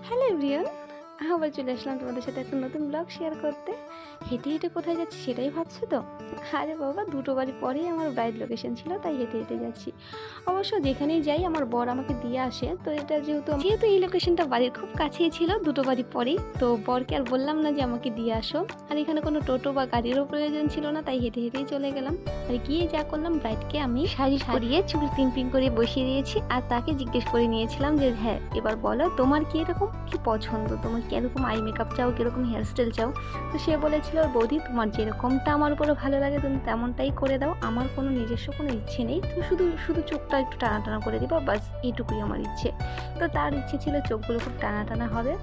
Hello everyone, আবার চলে আসলাম তোমাদের সাথে একটা নতুন ব্লগ শেয়ার করতে। হেঁটে হেঁটে কোথায় যাচ্ছি সেটাই ভাবছো তো? আরে বাবা, দুটো বাড়ি পরেই আমার ব্রাইড লোকেশন ছিল, তাই হেঁটে হেঁটে যাচ্ছি। অবশ্য যেখানেই যাই আমার বর আমাকে দিয়ে আসে, তো এটা যেহেতু এই লোকেশনটা বাড়ির খুব কাছেই ছিল, দুটো বাড়ি পরেই, তো বরকে আর বললাম না যে আমাকে দিয়ে আসো। আর এখানে কোনো টোটো বা গাড়িরও প্রয়োজন ছিল না, তাই হেঁটে হেঁটেই চলে গেলাম। আর গিয়ে যা করলাম, ব্রাইডকে আমি শাড়ি সারিয়ে চুল পিন করে বসিয়ে দিয়েছি। আর তাকে জিজ্ঞেস করে নিয়েছিলাম যে হ্যাঁ, এবার বলো তোমার কি এরকম কি পছন্দ, তোমার কীরকম আই মেকআপ চাও, কীরকম হেয়ারস্টাইল চাও। তো সে বলেছিল বৌদি তোমার যেরকমটা আমার উপরে ভালো লাগে তুমি তেমনটাই করে দাও, আমার কোনো নিজস্ব কোনো ইচ্ছে নেই, তুমি শুধু শুধু চোখটা একটু টানা টানা করে দিবা, বাস এইটুকুই আমার ইচ্ছে। তো তার ইচ্ছে ছিল চোখগুলো খুব টানা টানা হবে,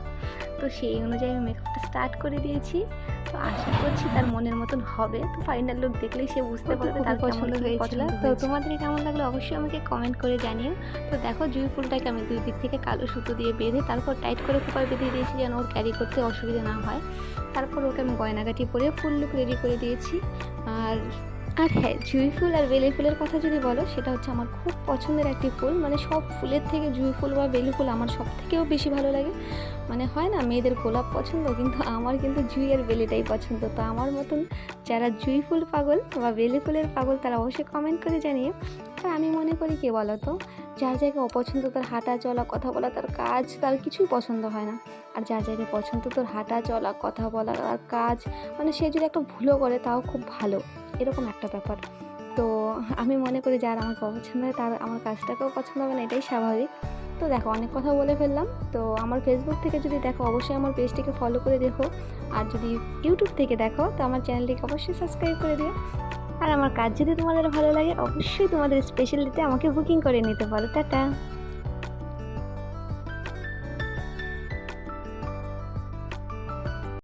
তো সেই অনুযায়ী আমি মেকআপটা স্টার্ট করে দিয়েছি। তো আশা করছি তার মনের মতন হবে। তো ফাইনাল লুক দেখলেই সে বুঝতে পারবে তার পছন্দ হয়েছিল। তো তোমাদের কেমন লাগলো অবশ্যই আমাকে কমেন্ট করে জানিও। তো দেখো জুঁই ফুলটাকে আমি দুই দিক থেকে কালো সুতো দিয়ে বেঁধে তারপর টাইট করে খোপায় বেঁধে দিয়েছি যেন ওর ক্যারি করতে অসুবিধা না হয়। তারপর ওকে আমি গয়নাগাটি পরে ফুল লুক রেডি করে দিয়েছি। আর হ্যাঁ, জুঁই ফুল আর বেলি ফুলের কথা যদি বলো, সেটা হচ্ছে আমার খুব পছন্দের একটি ফুল। মানে সব ফুলের থেকে জুঁই ফুল বা বেলি ফুল আমার সব থেকেও বেশি ভালো লাগে। মানে হয় না মেয়েদের গোলাপ পছন্দ, কিন্তু আমার কিন্তু জুঁই আর বেলিটাই পছন্দ। তো আমার মতন যারা জুঁই ফুল পাগল বা বেলি ফুলের পাগল তারা অবশ্যই কমেন্ট করে জানিয়ে। তো আমি মনে করি কে বলো তো, যার জায়গায় অপছন্দ তার হাঁটা চলা কথা বলা তার কাজ তার কিছুই পছন্দ হয় না। আর যার জায়গায় পছন্দ তোর হাঁটা চলা কথা বলা আর কাজ, মানে সে যদি একটা ভুলও করে তাও খুব ভালো, এরকম একটা ব্যাপার। তো আমি মনে করি যার আমাকে অপছন্দ হয় তার আমার কাজটাকেও পছন্দ হবে না, এটাই স্বাভাবিক। তো দেখো অনেক কথা বলে ফেললাম। তো আমার ফেসবুক থেকে যদি দেখো অবশ্যই আমার পেজটিকে ফলো করে দেখো, আর যদি ইউটিউব থেকে দেখো তো আমার চ্যানেলটিকে অবশ্যই সাবস্ক্রাইব করে দিও। আর আমার কাজ যদি তোমাদের ভালো লাগে অবশ্যই তোমাদের স্পেশালিতে আমাকে বুকিং করে নিতে পারো। টাটা।